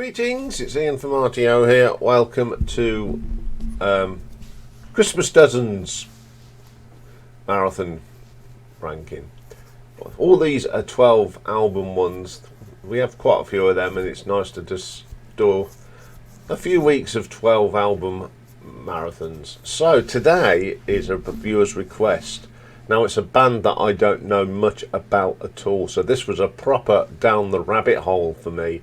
Greetings, it's Ian from RTO here. Welcome to Christmas Dozens marathon ranking. All these are 12 album ones. We have quite a few of them, and it's nice to just do a few weeks of 12 album marathons. So today is a viewer's request. Now it's a band that I don't know much about at all, so this was a proper down the rabbit hole for me.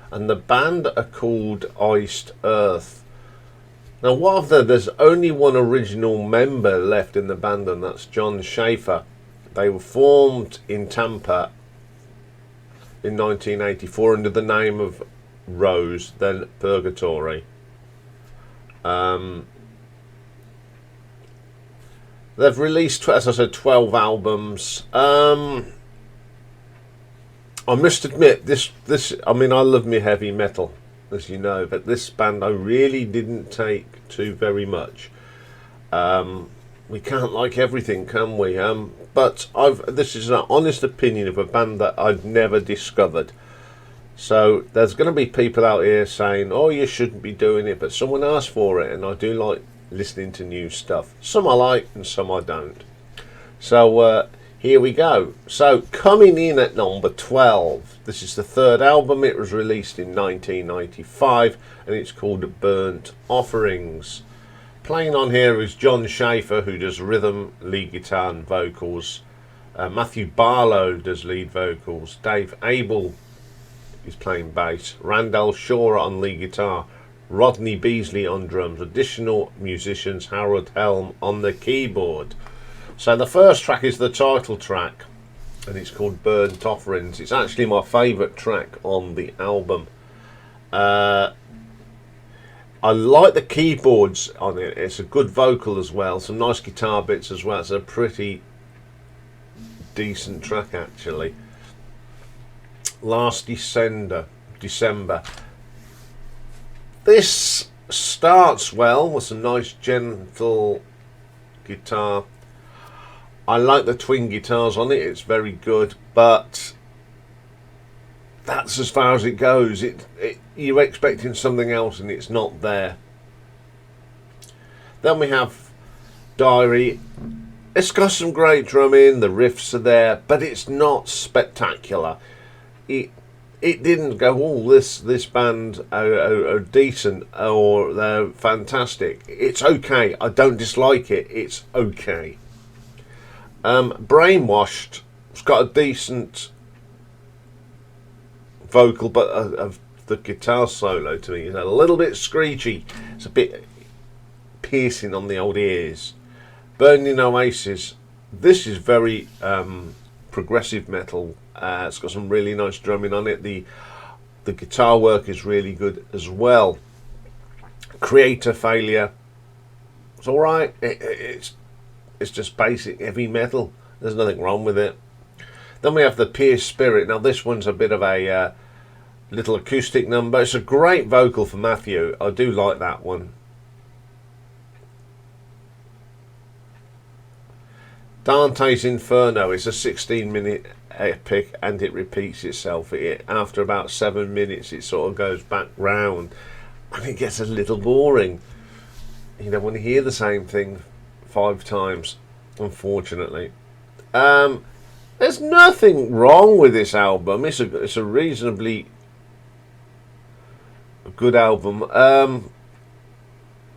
And the band are called Iced Earth. Now there's only one original member left in the band, and that's Jon Schaffer. They were formed in Tampa in 1984 under the name of Rose, then Purgatory. They've released, as I said, 12 albums. I must admit, I mean, I love me heavy metal, as you know, but this band I really didn't take to very much. We can't like everything, can we? But this is an honest opinion of a band that I've never discovered. So there's going to be people out here saying, oh, you shouldn't be doing it, but someone asked for it, and I do like listening to new stuff. Some I like and some I don't. So here we go. So coming in at number 12, this is the third album. It was released in 1995 and it's called Burnt Offerings. Playing on here is Jon Schaffer, who does rhythm, lead guitar and vocals. Matthew Barlow does lead vocals. Dave Abel is playing bass. Randall Shaw on lead guitar. Rodney Beasley on drums. Additional musicians, Harold Helm on the keyboard. So the first track is the title track, and it's called Burnt Offerings. It's actually my favourite track on the album. I like the keyboards on it. It's a good vocal as well. Some nice guitar bits as well. It's a pretty decent track actually. Last December. This starts well with some nice gentle guitar. I like the twin guitars on it, it's very good, but that's as far as it goes. You're expecting something else and it's not there. Then we have Diary. It's got some great drumming, the riffs are there, but it's not spectacular. It didn't go, oh, this band are decent or they're fantastic. It's okay. I don't dislike it. It's okay. Brainwashed. It's got a decent vocal, but the guitar solo to me is a little bit screechy. It's a bit piercing on the old ears. Burning Oasis. This is very progressive metal. It's got some really nice drumming on it. The guitar work is really good as well. Creator Failure. It's all right. It's just basic heavy metal. There's nothing wrong with it. Then we have the Pierce Spirit. Now this one's a bit of a little acoustic number. It's a great vocal for Matthew. I do like that one. Dante's Inferno is a 16-minute epic and it repeats itself. After about 7 minutes it sort of goes back round and it gets a little boring. You don't want to hear the same thing 5 times, unfortunately. There's nothing wrong with this album. It's a reasonably good album.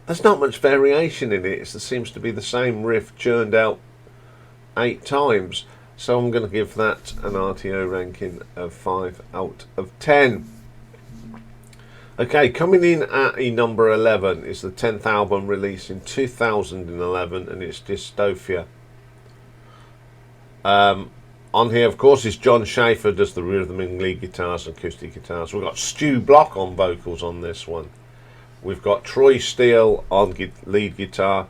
There's not much variation in it. It seems to be the same riff churned out 8 times. So I'm going to give that an RTO ranking of 5 out of 10. Okay, coming in at number 11 is the 10th album released in 2011, and it's Dystopia. On here, of course, is Jon Schaffer, does the rhythm and lead guitars and acoustic guitars. We've got Stu Block on vocals on this one. We've got Troy Steele on lead guitar,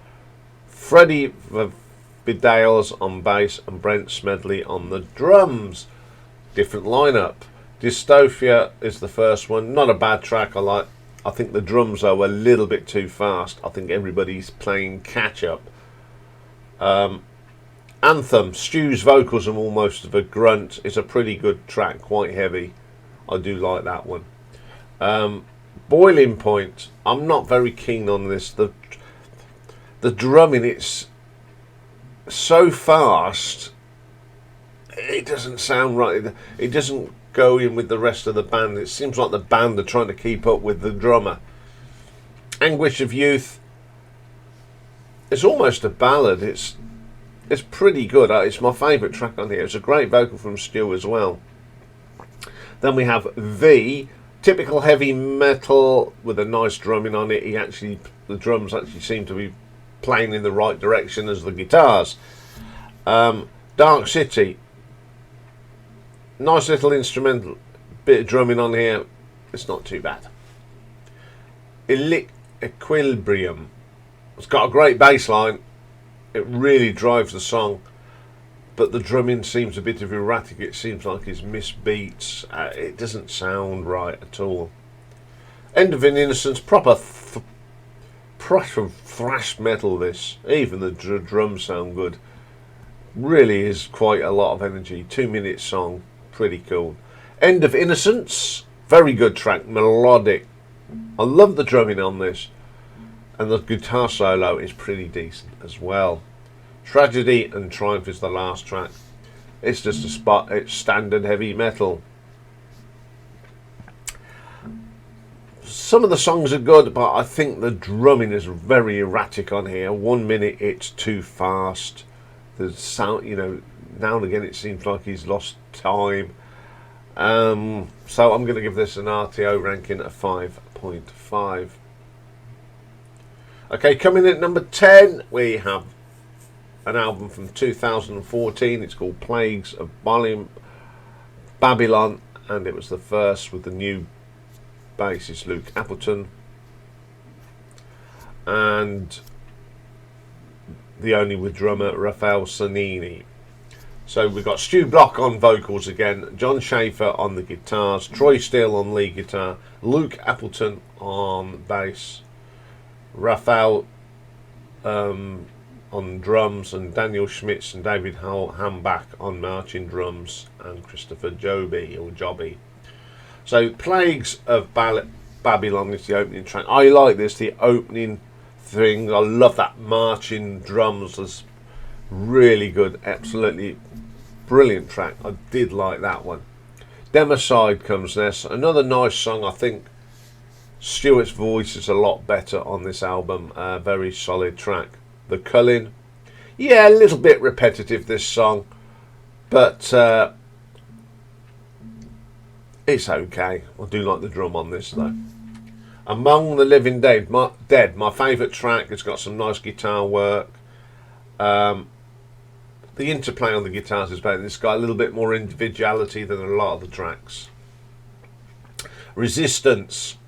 Freddie Vidales on bass, and Brent Smedley on the drums. Different lineup. Dystopia is the first one. Not a bad track. I think the drums are a little bit too fast. I think everybody's playing catch up. Anthem. Stu's vocals are almost of a grunt. It's a pretty good track, quite heavy. I do like that one. Boiling Point. I'm not very keen on this. The drumming, it's so fast. It doesn't sound right. It doesn't go in with the rest of the band. It seems like the band are trying to keep up with the drummer. Anguish of Youth. It's almost a ballad. It's pretty good. It's my favourite track on here. It's a great vocal from Stu as well. Then we have V, typical heavy metal with a nice drumming on it. The drums actually seem to be playing in the right direction as the guitars. Dark City, nice little instrumental, bit of drumming on here. It's not too bad. Equilibrium. It's got a great bass line. It really drives the song, but the drumming seems a bit of erratic. It seems like it's missed beats. It doesn't sound right at all. End of an Innocence, proper thrash metal. This, even the drums sound good. Really is quite a lot of energy. 2-minute song, pretty cool. End of Innocence, very good track, melodic. I love the drumming on this. And the guitar solo is pretty decent as well. Tragedy and Triumph is the last track. It's just it's standard heavy metal. Some of the songs are good, but I think the drumming is very erratic on here. 1 minute it's too fast. The sound, now and again it seems like he's lost time. So I'm going to give this an RTO ranking of 5.5. Okay, coming in at number 10, we have an album from 2014. It's called Plagues of Babylon, and it was the first with the new bassist Luke Appleton and the only with drummer Raphael Sanini. So we've got Stu Block on vocals again, John Schaefer on the guitars, Troy Steele on lead guitar, Luke Appleton on bass, Raphael on drums, and Daniel Schmitz and David Hambach on marching drums, and Christopher Jobby. So Plagues of Babylon is the opening track. I like this, the opening thing. I love that marching drums. It's really good, absolutely brilliant track. I did like that one. Democide comes next. Another nice song. I think Stuart's voice is a lot better on this album. Very solid track. The Culling. Yeah, a little bit repetitive, this song, but it's okay. I do like the drum on this though. Among the Living Dead, my favourite track. It's got some nice guitar work. The interplay on the guitars is better. It's got a little bit more individuality than a lot of the tracks. Resistance,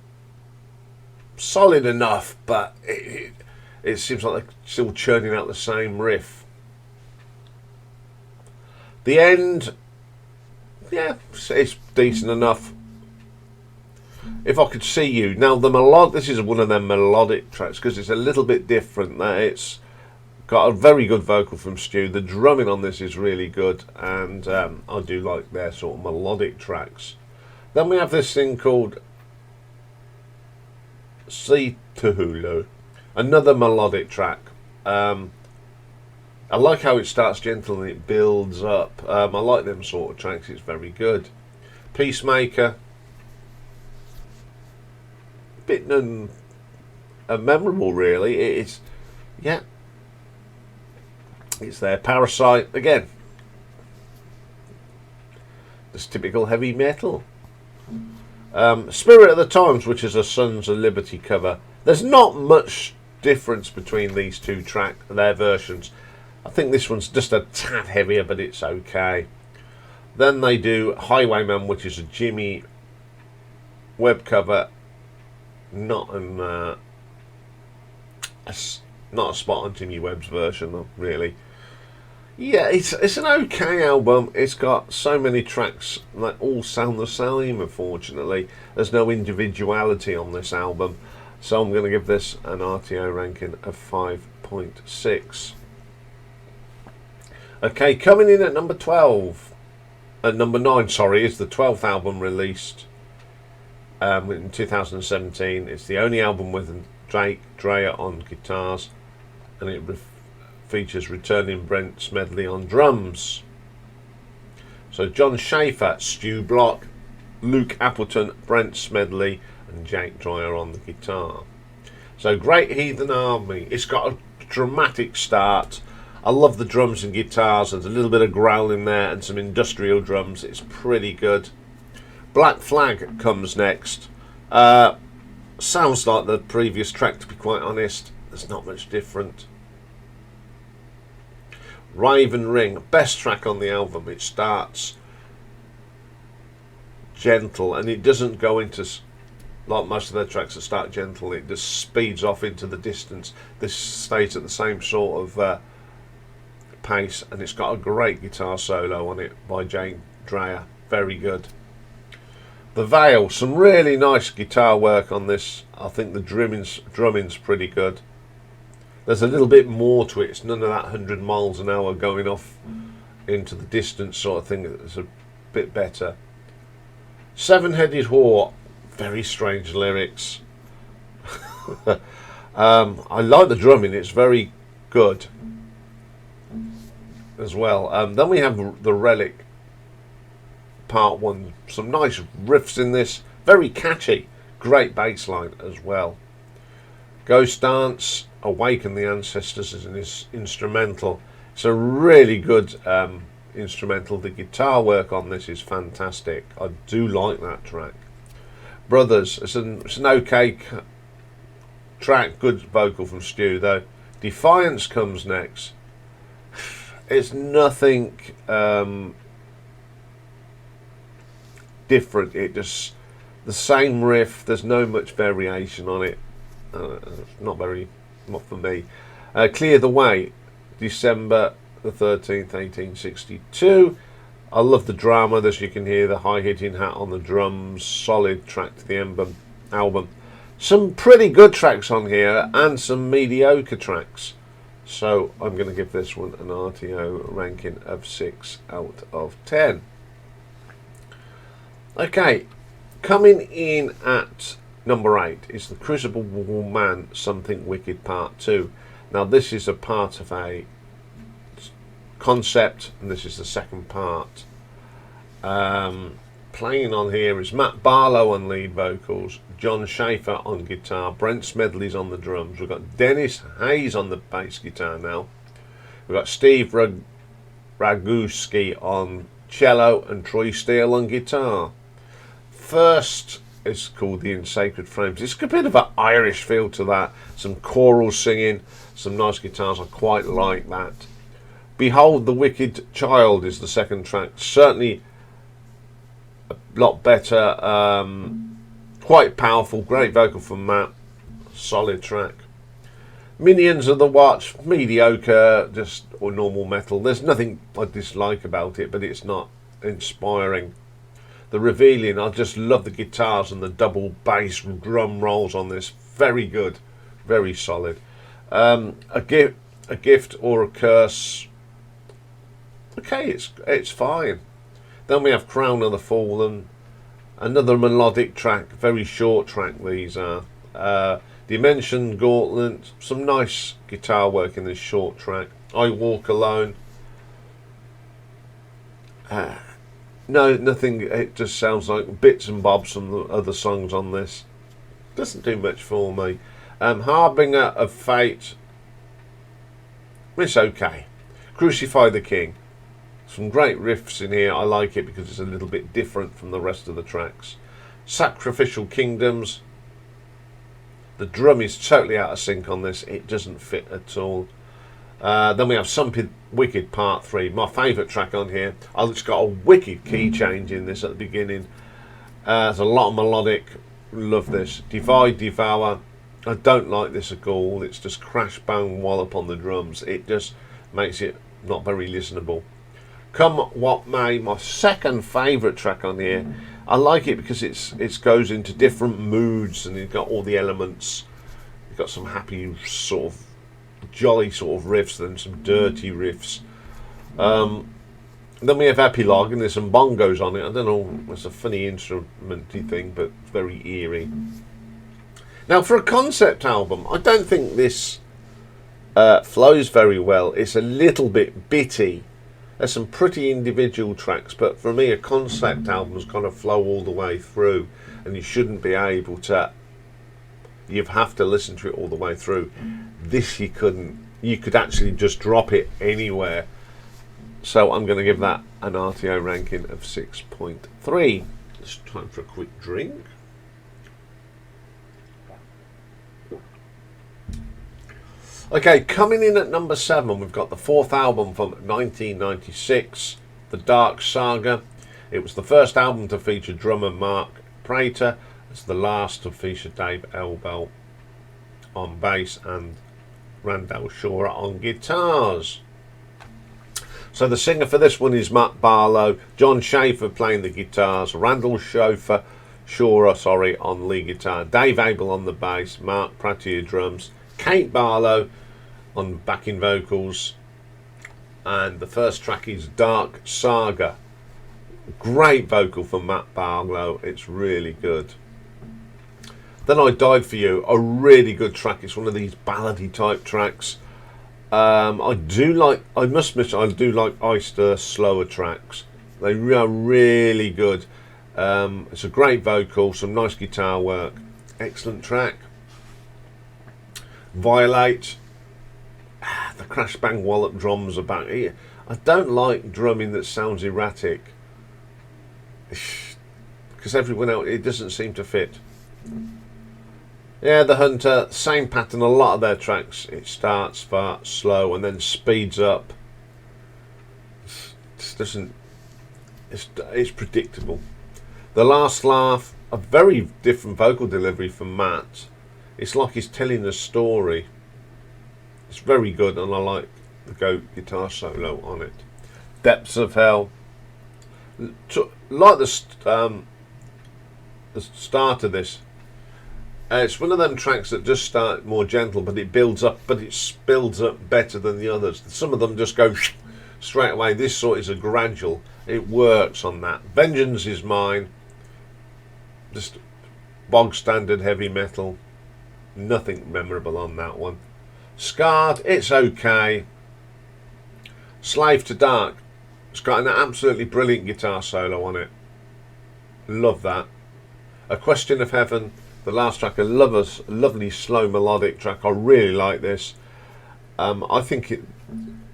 solid enough, but it seems like they're still churning out the same riff. The End, yeah, it's decent enough. If I Could See You. Now, this is one of them melodic tracks because it's a little bit different. It's got a very good vocal from Stu. The drumming on this is really good, and I do like their sort of melodic tracks. Then we have this thing called Sea Tuhulu. Another melodic track. I like how it starts gentle and it builds up. I like them sort of tracks. It's very good. Peacemaker. Bit memorable, really. It's there. Parasite again. This typical heavy metal. Spirit of the Times, which is a Sons of Liberty cover. There's not much difference between these two their versions. I think this one's just a tad heavier, but it's okay. Then they do Highwayman, which is a Jimmy Webb cover. Not a spot on Jimmy Webb's version, really. Yeah, it's an okay album. It's got so many tracks that all sound the same, unfortunately. There's no individuality on this album. So I'm going to give this an RTO ranking of 5.6. Okay, coming in at number 12. At number 9, sorry, is the 12th album released. in 2017. It's the only album with Drake Dreyer on guitars, and it features returning Brent Smedley on drums. So John Schaefer, Stu Block, Luke Appleton, Brent Smedley, and Jake Dreyer on the guitar. So Great Heathen Army. It's got a dramatic start. I love the drums and guitars. There's a little bit of growl in there and some industrial drums. It's pretty good. Black Flag comes next. Sounds like the previous track, to be quite honest. There's not much different. Raven Ring, best track on the album. It starts gentle and it doesn't go into, like most of their tracks that start gentle, it just speeds off into the distance. This stays at the same sort of pace, and it's got a great guitar solo on it by Jake Dreyer. Very good. The Veil, some really nice guitar work on this. I think the drumming's pretty good. There's a little bit more to it. It's none of that 100 miles an hour going off into the distance sort of thing. It's a bit better. Seven-Headed Whore, very strange lyrics. I like the drumming. It's very good as well. Then we have The Relic Part 1. Some nice riffs in this. Very catchy. Great bass line as well. Ghost Dance, Awaken the Ancestors is an instrumental. It's a really good instrumental. The guitar work on this is fantastic. I do like that track. Brothers, it's an okay track. Good vocal from Stu though. Defiance comes next. It's nothing different. It just the same riff. There's no much variation on it. Not for me. Clear the Way, December the 13th, 1862. I love the drama. As you can hear, the high-hitting hat on the drums. Solid track to the album. Some pretty good tracks on here and some mediocre tracks. So I'm going to give this one an RTO ranking of 6 out of 10. Okay, coming in at number 8 is the Crucible Man Something Wicked Part 2. Now this is a part of a concept, and this is the second part. Playing on here is Matt Barlow on lead vocals, John Schaefer on guitar, Brent Smedley's on the drums. We've got Dennis Hayes on the bass guitar now. We've got Steve Raguski on cello and Troy Steele on guitar. First is called The In Sacred Frames. It's a bit of an Irish feel to that. Some choral singing, some nice guitars. I quite like that. Behold the Wicked Child is the second track. Certainly a lot better. Quite powerful. Great vocal from Matt. Solid track. Minions of the Watch, mediocre, just or normal metal. There's nothing I dislike about it, but it's not inspiring. The Revealing, I just love the guitars and the double bass drum rolls on this. Very good, very solid. A gift or a curse. Okay, it's fine. Then we have Crown of the Fallen, another melodic track, very short track these are. Dimension Gauntlet, some nice guitar work in this short track. I Walk Alone. No, nothing. It just sounds like bits and bobs from the other songs on this. Doesn't do much for me. Harbinger of Fate. It's okay. Crucify the King. Some great riffs in here. I like it because it's a little bit different from the rest of the tracks. Sacrificial Kingdoms. The drum is totally out of sync on this. It doesn't fit at all. Then we have Something Wicked Part 3. My favourite track on here. It's got a wicked key change in this at the beginning. There's a lot of melodic. Love this. Divide, Devour. I don't like this at all. It's just crash, bang, wallop on the drums. It just makes it not very listenable. Come What May. My second favourite track on here. I like it because it goes into different moods and it's got all the elements. You've got some happy sort of jolly sort of riffs, then some dirty riffs. Then we have Epilogue, and there's some bongos on it. I don't know, it's a funny instrumenty thing, but it's very eerie. Now, for a concept album, I don't think this flows very well. It's a little bit bitty. There's some pretty individual tracks, but for me, a concept album's got to flow all the way through, and you shouldn't be able to. You have to listen to it all the way through. This you couldn't. You could actually just drop it anywhere. So I'm going to give that an RTO ranking of 6.3. It's time for a quick drink. Okay, coming in at number 7, we've got the 4th album from 1996, The Dark Saga. It was the first album to feature drummer Mark Prater. It's the last to feature Dave Elbel on bass and Randall Shore on guitars. So the singer for this one is Matt Barlow, John Schaefer playing the guitars, Randall Shore on lead guitar, Dave Abel on the bass, Mark Prater drums, Kate Barlow on backing vocals, and the first track is Dark Saga. Great vocal from Matt Barlow, it's really good. Then I Died For You, a really good track. It's one of these ballady type tracks. I must admit, I do like Oyster slower tracks. They are really good. It's a great vocal, some nice guitar work. Excellent track. Violate. The crash bang wallop drums are back. I don't like drumming that sounds erratic, because everyone else, it doesn't seem to fit. Yeah, The Hunter, same pattern, a lot of their tracks. It starts fast, slow, and then speeds up. It's predictable. The Last Laugh, a very different vocal delivery from Matt. It's like he's telling a story. It's very good, and I like the guitar solo on it. Depths of Hell, like the start of this. It's one of them tracks that just start more gentle, but it builds up. But it builds up better than the others. Some of them just go straight away. This sort is a gradual. It works on that. Vengeance Is Mine. Just bog standard heavy metal. Nothing memorable on that one. Scarred. It's okay. Slave to Dark. It's got an absolutely brilliant guitar solo on it. Love that. A Question of Heaven. The last track, a lovely slow melodic track. I really like this. I think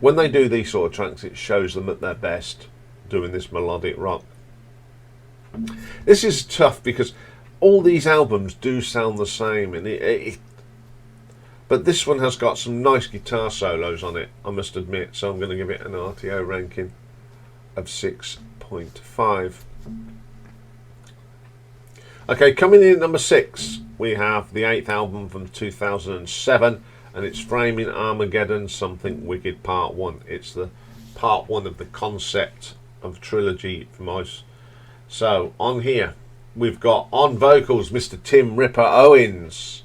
when they do these sort of tracks, it shows them at their best, doing this melodic rock. This is tough because all these albums do sound the same, and but this one has got some nice guitar solos on it, I must admit. So I'm going to give it an RTO ranking of 6.5. Okay, coming in at number 6, we have the 8th album from 2007, and it's Framing Armageddon, Something Wicked Part 1. It's the Part 1 of the concept of trilogy from us. So, on here, we've got on vocals Mr. Tim Ripper Owens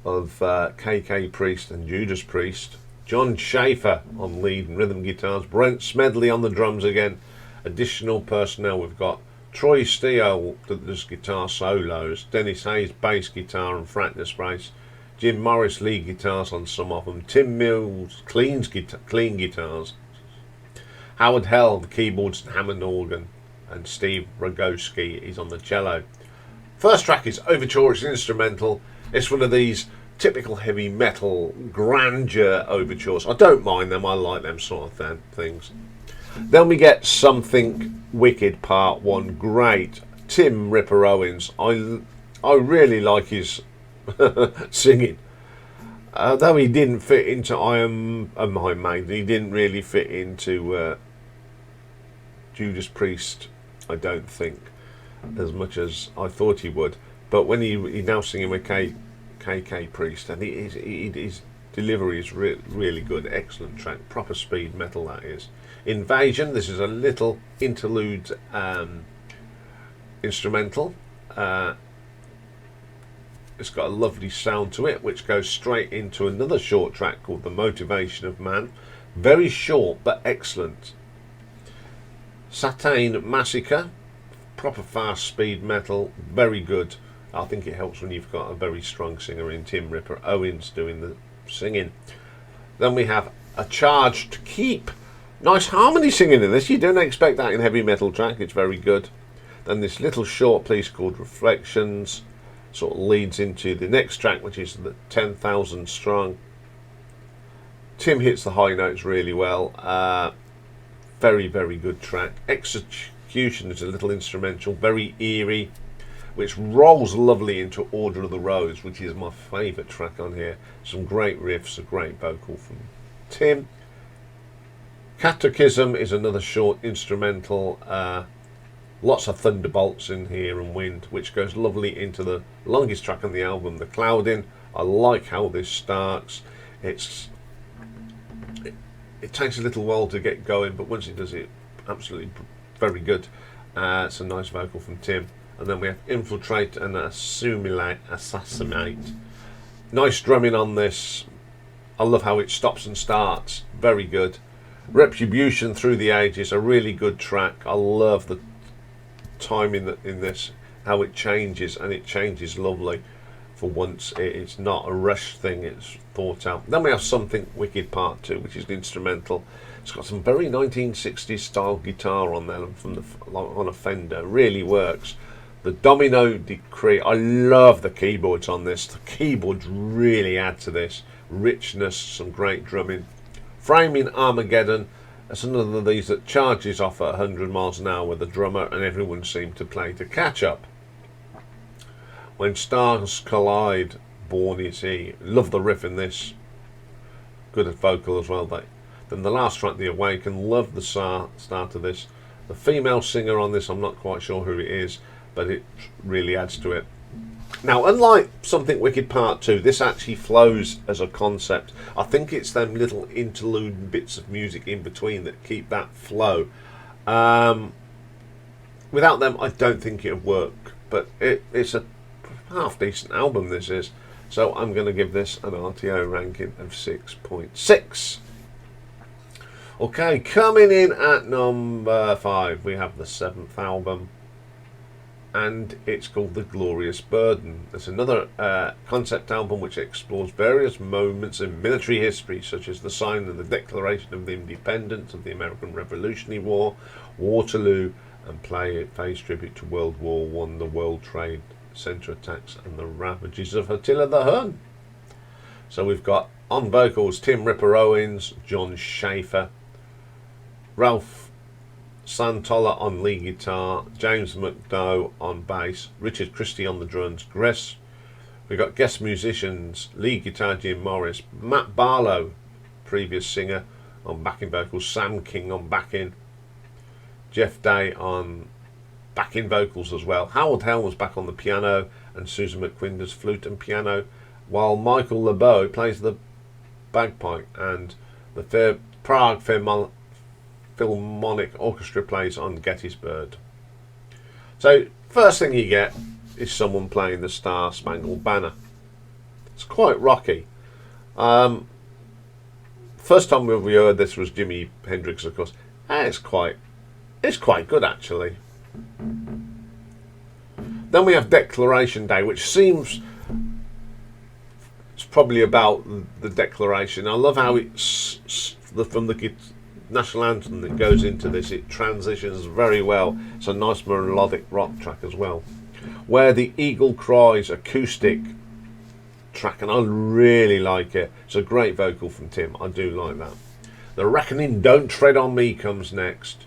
of KK Priest and Judas Priest, John Schaefer on lead and rhythm guitars, Brent Smedley on the drums again. Additional personnel, we've got Troy Steele does guitar solos, Dennis Hayes bass guitar and fretless bass, Jim Morris lead guitars on some of them, Tim Mills clean guitars, Howard Hell the keyboards and Hammond organ, and Steve Rogowski is on the cello. First track is Overture. It's instrumental. It's one of these typical heavy metal grandeur overtures. I don't mind them. I like them sort of things. Then we get Something Wicked Part 1. Great. Tim Ripper Owens. I really like his singing. Though he didn't fit into I Am My Maiden, he didn't really fit into Judas Priest, I don't think, as much as I thought he would. But when he now singing with KK Priest, and his delivery is really good. Excellent track. Proper speed metal, that is. Invasion. This is a little interlude instrumental. It's got a lovely sound to it, which goes straight into another short track called The Motivation of Man. Very short, but excellent. Satain Massacre, proper fast speed metal, very good. I think it helps when you've got a very strong singer in Tim Ripper Owens doing the singing. Then we have A Charge to Keep. Nice harmony singing in this. You don't expect that in heavy metal track. It's very good. Then this little short piece called Reflections sort of leads into the next track, which is the 10,000 Strong. Tim hits the high notes really well. Very, very good track. Execution is a little instrumental, very eerie, which rolls lovely into Order of the Rose, which is my favourite track on here. Some great riffs, a great vocal from Tim. Catechism is another short instrumental. Lots of thunderbolts in here and wind, which goes lovely into the longest track on the album, The Clouding. I like how this starts. It takes a little while to get going, but once it does, it absolutely very good. It's a nice vocal from Tim. And then we have Infiltrate and Assassinate. Nice drumming on this. I love how it stops and starts. Very good. Retribution Through the Ages, a really good track. I love the timing in this, how it changes, and it changes lovely. For once, it's not a rush thing, it's thought out. Then we have Something Wicked Part 2, which is the instrumental. It's got some very 1960s style guitar on there from on a Fender. Really works. The Domino Decree, I love the keyboards on this. The keyboards really add to this. Richness, some great drumming. Framing Armageddon, that's another of these that charges off at 100 miles an hour with the drummer, and everyone seemed to play to catch up. When Stars Collide, Born Is He. Love the riff in this. Good at vocal as well. Then the last track, The Awaken, love the start of this. The female singer on this, I'm not quite sure who it is, but it really adds to it. Now, unlike Something Wicked Part 2, this actually flows as a concept. I think it's them little interlude bits of music in between that keep that flow. Without them, I don't think it would work. But it's a half decent album, this is. So I'm going to give this an RTO ranking of 6.6. Okay, coming in at number 5, we have the 7th album. And it's called The Glorious Burden. It's another concept album which explores various moments in military history, such as the signing of the Declaration of Independence of the American Revolutionary War, Waterloo, and pays tribute to World War I, the World Trade Center attacks, and the ravages of Attila the Hun. So we've got on vocals Tim Ripper Owens, John Schaefer, Ralph Santola on lead guitar, James McDowell on bass, Richard Christie on the drums, Gress. We've got guest musicians, lead guitar Jim Morris, Matt Barlow, previous singer, on backing vocals, Sam King on backing, Jeff Day on backing vocals as well. Howard Helms back on the piano, and Susan McQueen does flute and piano, while Michael LeBeau plays the bagpipe, and the Prague Philharmonic Orchestra plays on Gettysburg. So first thing you get is someone playing the Star Spangled Banner. It's quite rocky. First time we heard this was Jimi Hendrix, of course. It's quite good actually. Then we have Declaration Day, which seems it's probably about the Declaration. I love how it's from the national anthem that goes into this, it transitions very well. It's a nice melodic rock track as well. Where the Eagle Cries acoustic track, and I really like it. It's a great vocal from Tim. I do like that. The Reckoning Don't Tread on Me comes next.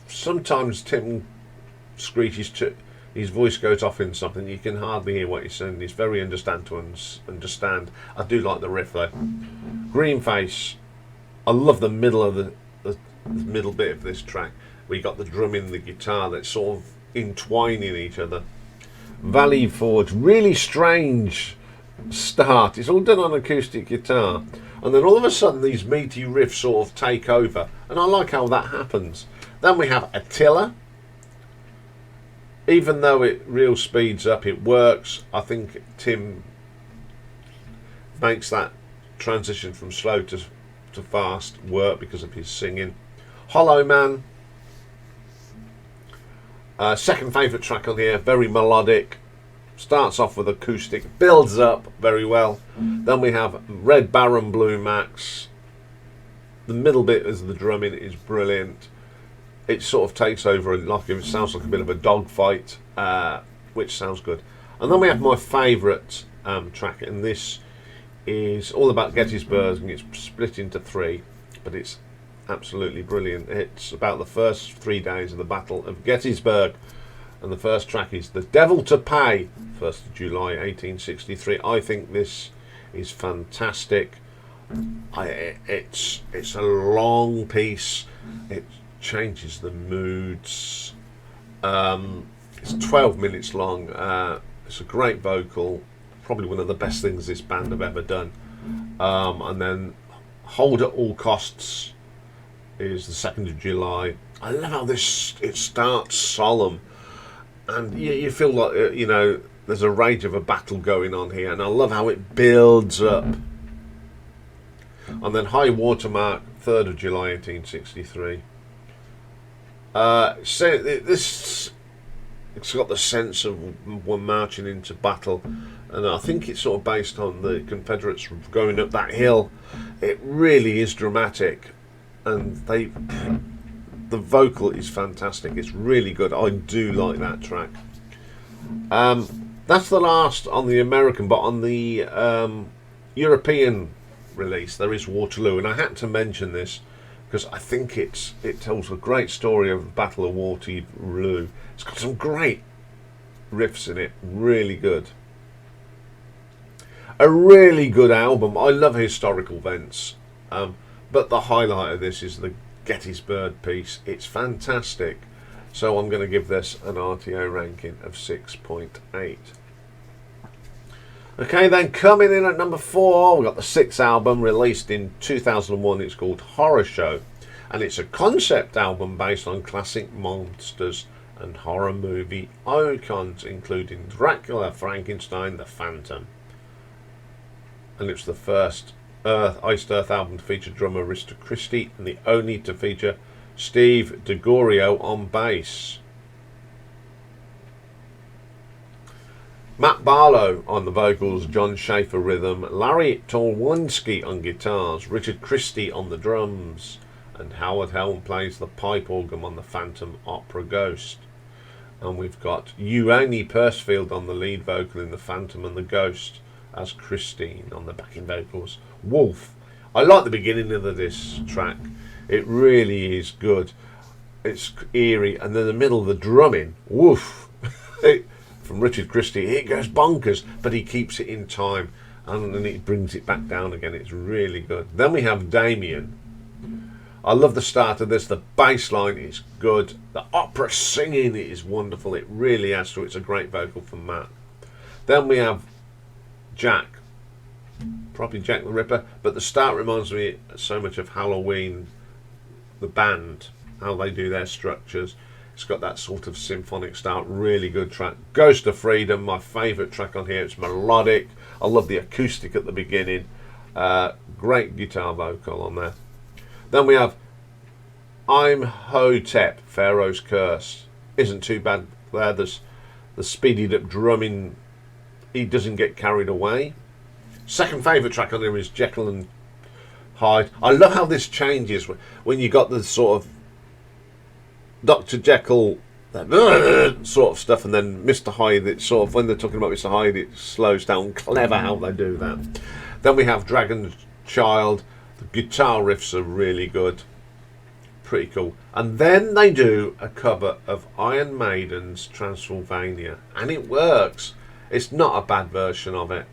Sometimes Tim screeches to his voice goes off in something, you can hardly hear what he's saying. He's very understand. I do like the riff though. Green Face, I love the middle of the middle bit of this track. We got the drumming and the guitar that's sort of entwining each other. Valley Forge, really strange start. It's all done on acoustic guitar, and then all of a sudden these meaty riffs sort of take over, and I like how that happens. Then we have Attila. Even though it real speeds up, it works. I think Tim makes that transition from slow to to fast work because of his singing. Hollow Man, second favourite track on here, very melodic, starts off with acoustic, builds up very well. Then we have Red Baron Blue Max. The middle bit as the drumming is brilliant. It sort of takes over, like it sounds like a bit of a dogfight, which sounds good. And then we have my favourite track, and this is all about Gettysburg, and it's split into 3, but it's absolutely brilliant. It's about the first 3 days of the Battle of Gettysburg, and the first track is The Devil to Pay, 1st of July 1863. I think this is fantastic. It's a long piece. It changes the moods. It's 12 minutes long. It's a great vocal, probably one of the best things this band have ever done. And then Hold at All Costs is the 2nd of July. I love how it starts solemn, and you feel like, you know, there's a rage of a battle going on here, and I love how it builds up. And then High Watermark, 3rd of July 1863. So it's got the sense of we're marching into battle, and I think it's sort of based on the Confederates going up that hill. It really is dramatic, and the vocal is fantastic. It's really good. I do like that track. That's the last on the American, but on the European release there is Waterloo, and I had to mention this because I think it tells a great story of the Battle of Waterloo. It's got some great riffs in it, really good. A really good album. I love historical events, but the highlight of this is the Gettysburg piece. It's fantastic. So I'm going to give this an RTO ranking of 6.8. Okay, then coming in at number 4, we've got the 6th album released in 2001. It's called Horror Show, and it's a concept album based on classic monsters and horror movie icons, including Dracula, Frankenstein, The Phantom. And it's the first Iced Earth album to feature drummer Risto Christie, and the only to feature Steve DeGorio on bass. Matt Barlow on the vocals, John Schaefer rhythm, Larry Torwinski on guitars, Richard Christie on the drums, and Howard Helm plays the pipe organ on the Phantom Opera Ghost. And we've got Euany Persfield on the lead vocal in the Phantom and the Ghost, as Christine on the backing vocals. Wolf. I like the beginning of this track. It really is good. It's eerie, and then the middle of the drumming, woof. From Richard Christie, it goes bonkers, but he keeps it in time, and then he brings it back down again. It's really good. Then we have Damien. I love the start of this. The bass line is good. The opera singing is wonderful. It really adds to it. It's a great vocal from Matt. Then we have Jack. Probably Jack the Ripper, but the start reminds me so much of Halloween, the band, how they do their structures. It's got that sort of symphonic start. Really good track. Ghost of Freedom, my favourite track on here. It's melodic. I love the acoustic at the beginning. Great guitar vocal on there. Then we have I'm Hotep, Pharaoh's Curse. Isn't too bad there. There's the speeded up drumming. He doesn't get carried away. Second favourite track on there is Jekyll and Hyde. I love how this changes when you got the sort of Dr. Jekyll, that sort of stuff, and then Mr. Hyde. It's sort of, when they're talking about Mr. Hyde, it slows down. Clever how they do that. Then we have Dragon Child. The guitar riffs are really good. Pretty cool. And then they do a cover of Iron Maiden's Transylvania, and it works. It's not a bad version of it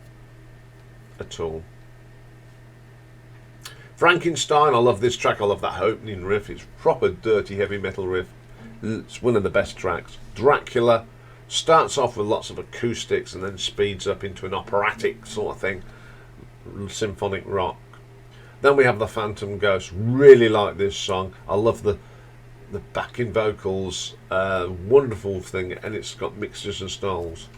at all. Frankenstein, I love this track. I love that opening riff. It's proper dirty heavy metal riff. It's one of the best tracks. Dracula starts off with lots of acoustics and then speeds up into an operatic sort of thing, symphonic rock. Then we have the Phantom Ghost. Really like this song. I love the backing vocals. Wonderful thing, and it's got mixtures and styles.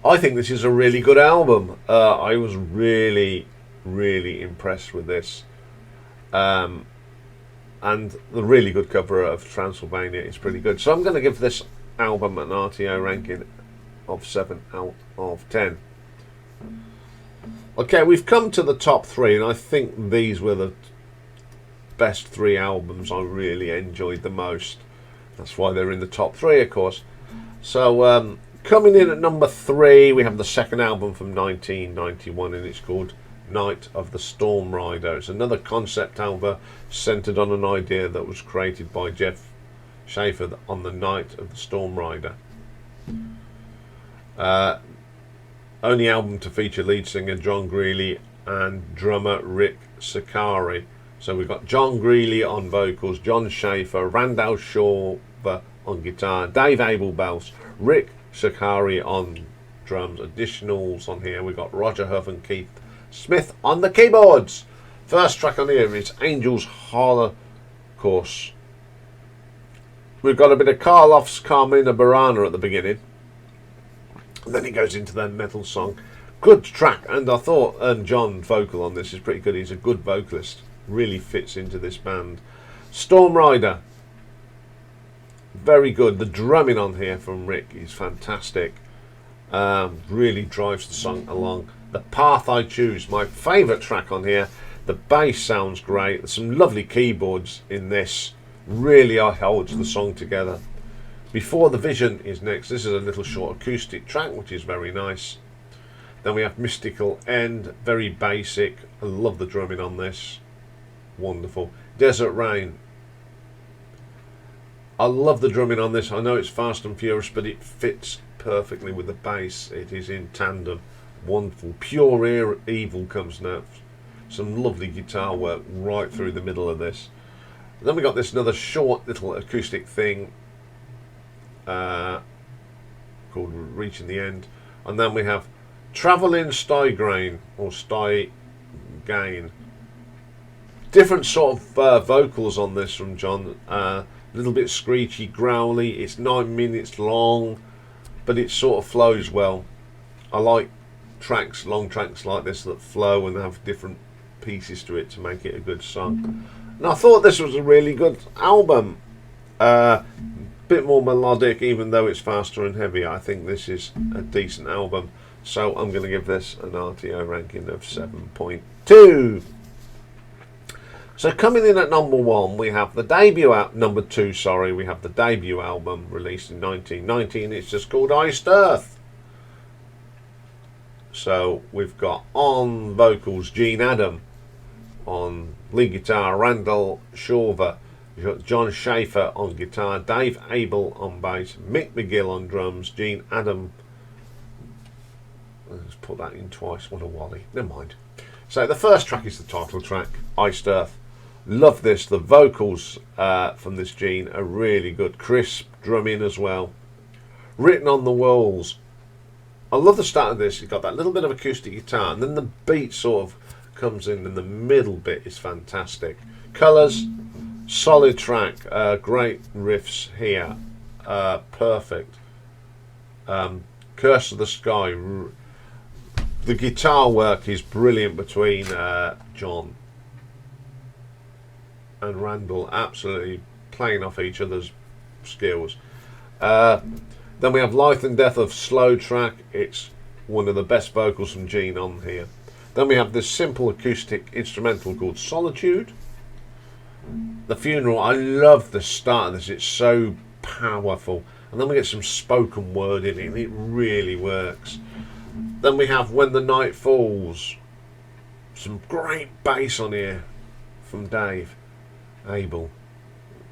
I think this is a really good album. I was really really impressed with this. And the really good cover of Transylvania is pretty good. So I'm going to give this album an RTO ranking of 7 out of 10. Okay, we've come to the top 3, and I think these were the best 3 albums I really enjoyed the most. That's why they're in the top 3, of course. So coming in at number 3, we have the second album from 1991, and it's called Night of the Stormrider. It's another concept album centered on an idea that was created by Jeff Schaefer on the Night of the Stormrider. Only album to feature lead singer John Greeley and drummer Rick Sakari. So we've got John Greeley on vocals, John Schaefer, Randall Shawver on guitar, Dave Abel bass, Rick Sakari on drums. Additionals on here, we've got Roger Huff and Keith Smith on the keyboards. First track on here is Angel's Holocaust. We've got a bit of Karloff's Carmina Burana at the beginning. And then it goes into their metal song. Good track, and I thought John vocal on this is pretty good. He's a good vocalist. Really fits into this band. Stormrider. Very good. The drumming on here from Rick is fantastic. Really drives the song along. The Path I Choose, my favourite track on here. The bass sounds great. There's some lovely keyboards in this. Really holds the song together. Before the Vision is next. This is a little short acoustic track, which is very nice. Then we have Mystical End, very basic. I love the drumming on this. Wonderful. Desert Rain. I love the drumming on this. I know it's fast and furious, but it fits perfectly with the bass. It is in tandem. Wonderful. Pure Evil comes now. Some lovely guitar work right through the middle of this. And then we got this another short little acoustic thing called Reaching the End. And then we have Travelling Stygain or Stygain. Different sort of vocals on this from John. A little bit screechy, growly. It's 9 minutes long, but it sort of flows well. I like tracks, long tracks like this that flow and have different pieces to it to make it a good song. And I thought this was a really good album. Bit more melodic, even though it's faster and heavier. I think this is a decent album. So I'm going to give this an RTO ranking of 7.2. So coming in at number 1, we have the debut number 2, sorry, we have the debut album released in 1919. It's just called Iced Earth. So we've got on vocals Gene Adam, on lead guitar Randall Shawver, you've got John Schaefer on guitar, Dave Abel on bass, Mick McGill on drums, Gene Adam. Let's put that in twice. What a wally. Never mind. So the first track is the title track, Iced Earth. Love this. The vocals from this Gene are really good. Crisp drumming as well. Written on the Walls. I love the start of this. You've got that little bit of acoustic guitar, and then the beat sort of comes in, and the middle bit is fantastic. Colours, solid track. Great riffs here. Perfect. Curse of the Sky. The guitar work is brilliant between John and Randall, absolutely playing off each other's skills. Then we have Life and Death of Slow track. It's one of the best vocals from Gene on here. Then we have this simple acoustic instrumental called Solitude. The Funeral. I love the start of this. It's so powerful. And then we get some spoken word in it, and it really works. Then we have When the Night Falls. Some great bass on here from Dave Abel.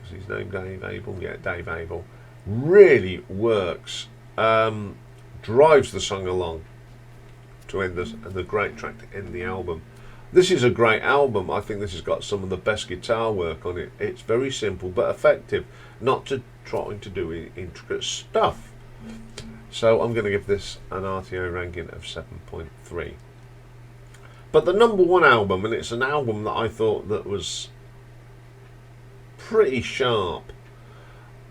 Is his name Dave Abel? Yeah, Dave Abel. Really works. Drives the song along to end this, and a great track to end the album. This is a great album. I think this has got some of the best guitar work on it. It's very simple but effective, not to trying to do intricate stuff. So I'm going to give this an RTO ranking of 7.3. But the number 1 album, and it's an album that I thought that was pretty sharp,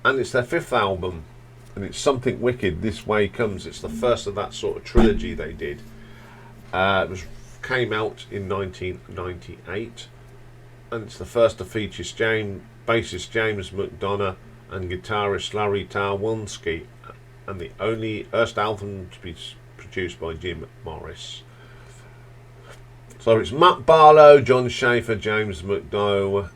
and it's their 5th album, and it's Something Wicked, This Way Comes. It's the first of that sort of trilogy they did. It was came out in 1998, and it's the first to feature bassist James McDonough and guitarist Larry Tarwonsky, and the only first album to be produced by Jim Morris. So it's Matt Barlow, John Schaefer, James McDonough,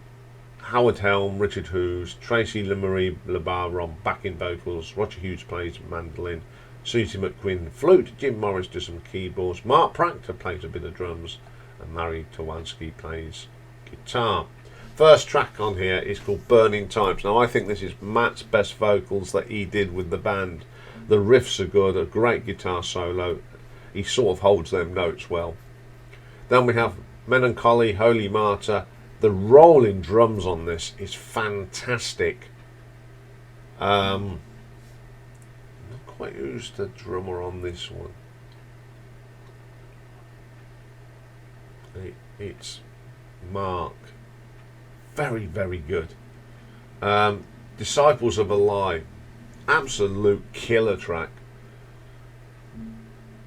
Howard Helm, Richard Hughes, Tracy LeMarie LeBar on backing vocals, Roger Hughes plays mandolin, Susie McQuinn flute, Jim Morris does some keyboards, Mark Proctor plays a bit of drums, and Larry Tarwonsky plays guitar. First track on here is called Burning Times. Now I think this is Matt's best vocals that he did with the band. The riffs are good, a great guitar solo, he sort of holds them notes well. Then we have Melancholy, Holy Martyr. The rolling drums on this is fantastic. Not quite who's the drummer on this one. It's Mark. Very, very good. Disciples of a Lie. Absolute killer track.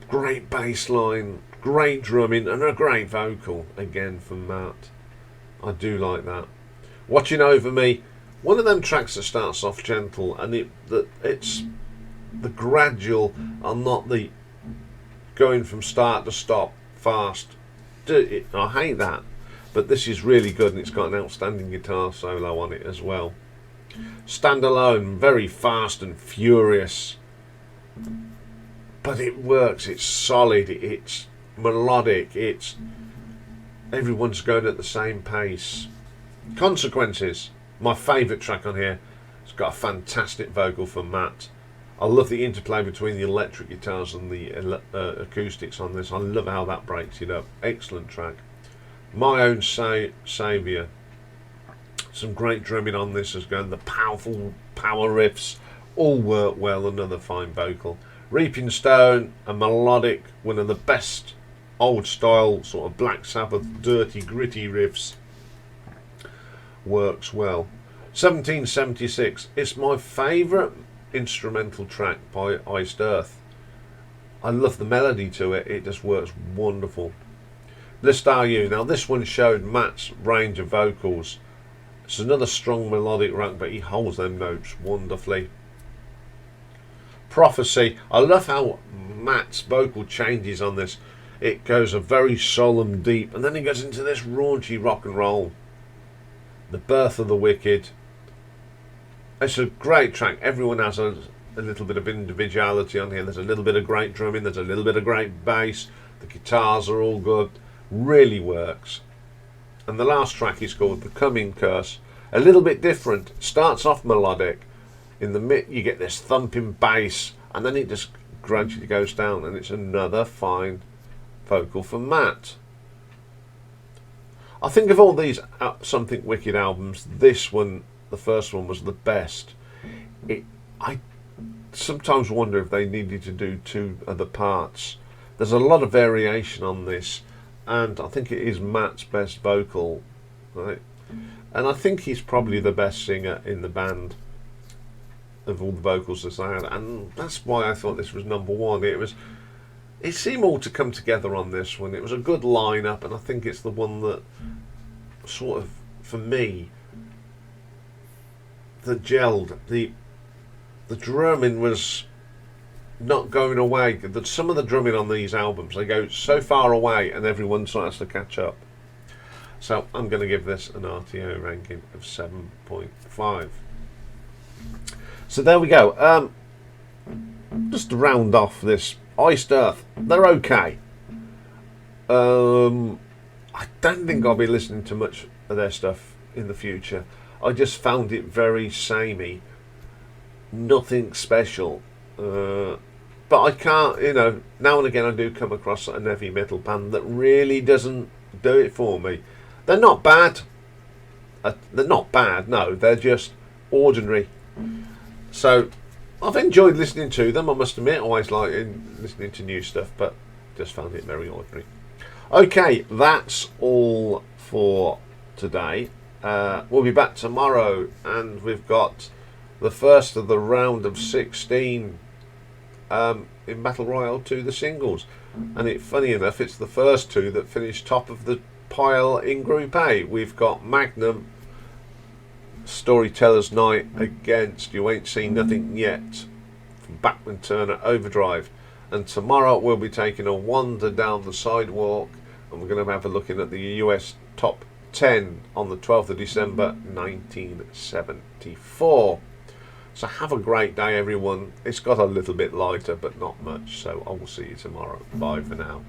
Great bass line, great drumming, and a great vocal again from Matt. I do like that. Watching Over Me, one of them tracks that starts off gentle, and it's the gradual and not the going from start to stop fast. I hate that, but this is really good, and it's got an outstanding guitar solo on it as well. Stand Alone, very fast and furious, but it works. It's solid, it's melodic, everyone's going at the same pace. Consequences, my favourite track on here. It's got a fantastic vocal from Matt. I love the interplay between the electric guitars and the acoustics on this. I love how that breaks it up. Excellent track. My Own Saviour. Some great drumming on this as going. The powerful power riffs all work well. Another fine vocal. Reaping Stone, a melodic, one of the best old style sort of Black Sabbath dirty gritty riffs. Works well. 1776. It's my favourite instrumental track by Iced Earth. I love the melody to it. It just works wonderful. List Are You. Now this one showed Matt's range of vocals. It's another strong melodic track, but he holds them notes wonderfully. Prophecy. I love how Matt's vocal changes on this. It goes a very solemn deep, and then it goes into this raunchy rock and roll. The Birth of the Wicked. It's a great track. Everyone has a little bit of individuality on here. There's a little bit of great drumming, there's a little bit of great bass, the guitars are all good. Really works. And the last track is called The Coming Curse. A little bit different. Starts off melodic. In the mid you get this thumping bass, and then it just gradually goes down, and it's another fine vocal from Matt. I think of all these Something Wicked albums, this one, the first one, was the best. I sometimes wonder if they needed to do two other parts. There's a lot of variation on this, and I think it is Matt's best vocal, right? And I think he's probably the best singer in the band of all the vocals that I had, and that's why I thought this was number one. It seemed all to come together on this one. It was a good lineup, and I think it's the one that sort of, for me, that gelled. The drumming was not going away. Some of the drumming on these albums, they go so far away and everyone sort of has to catch up. So I'm going to give this an RTO ranking of 7.5. So there we go. Just to round off this, Iced Earth, they're okay. I don't think I'll be listening to much of their stuff in the future. I just found it very samey, nothing special. But I can't, now and again I do come across a heavy metal band that really doesn't do it for me. They're not bad. No, they're just ordinary. So I've enjoyed listening to them, I must admit. I always like listening to new stuff, but just found it very ordinary. Okay, that's all for today. We'll be back tomorrow, and we've got the first of the round of 16 in Battle Royale 2, the singles. And funny enough, it's the first two that finished top of the pile in Group A. We've got Magnum, Storyteller's Night against You Ain't Seen Nothing Yet from Bachman Turner Overdrive. And tomorrow we'll be taking a wander down the sidewalk, and we're going to have a look in at the US Top 10 on the 12th of December 1974. So have a great day, everyone. It's got a little bit lighter, but not much. So I will see you tomorrow. Bye for now.